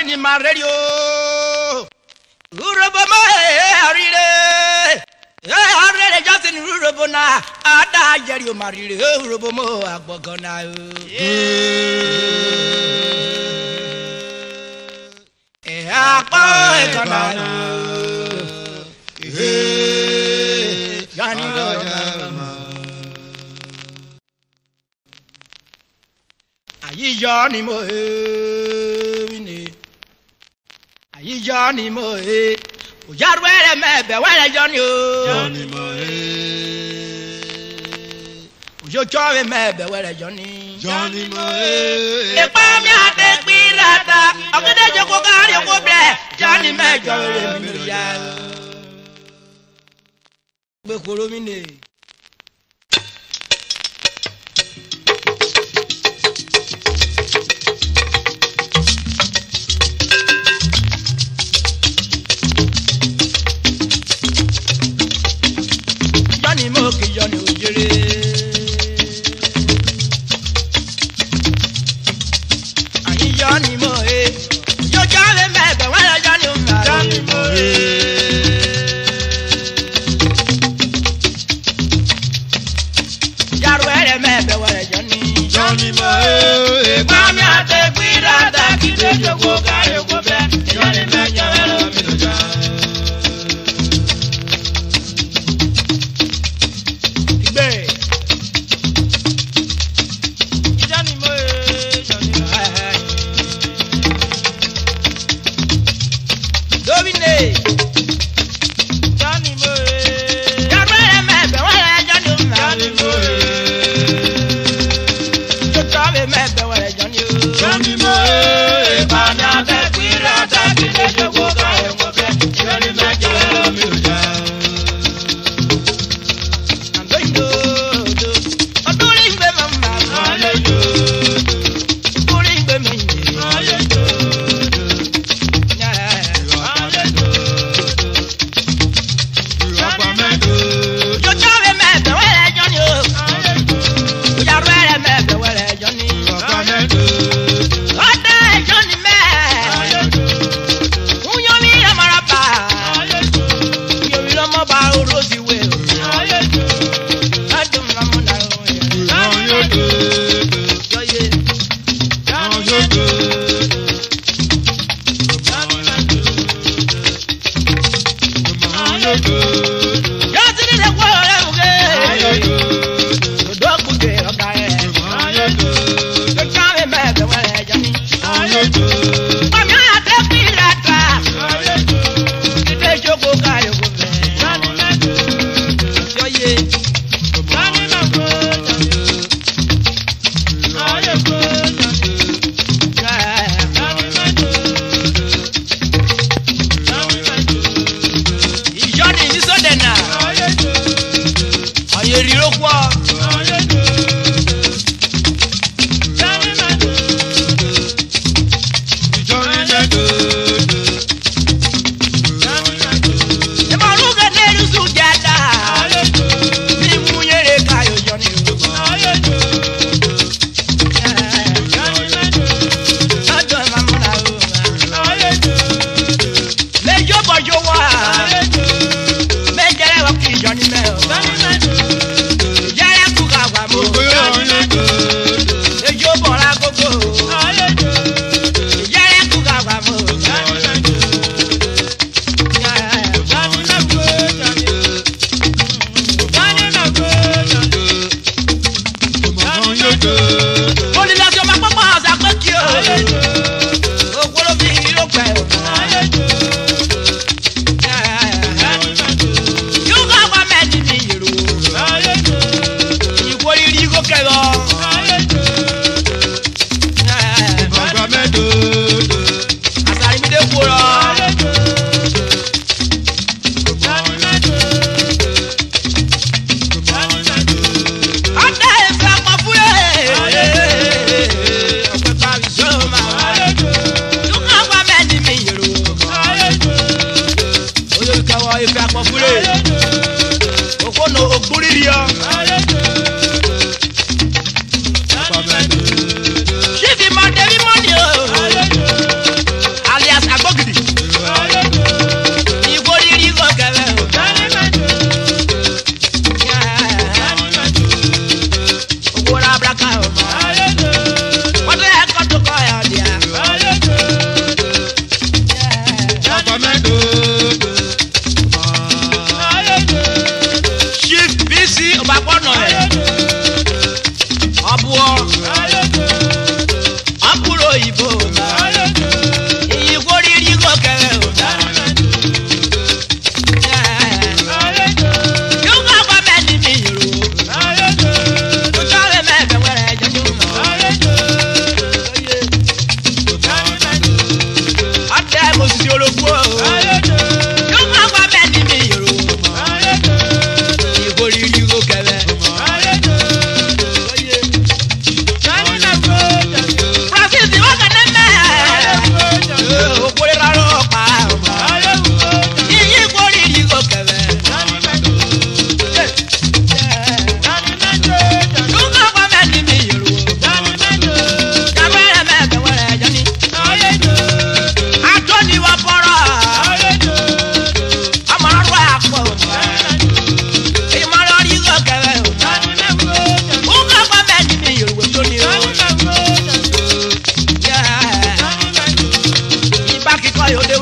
Johnny my radio. Urubama arire. Arire Justin Urubona. Ada Jerry Marire Urubomo Agbogona. Jonny mo ayi Jonny mo o jarwere mebe were Jonny o Jonny mo o jo chove mebe were Jonny mo e pa mi ate pirata ogede joko kari ko bre Jonny mejo re mi ya gbe koro mi ne Jonny ojere ayi Jonny mo yo jale mebe wala Jonny mo jarwere mebe wala Jonny mo mami ate kwirata kide jogo kayo ko be Jonny mejo wala mi do ja Yo de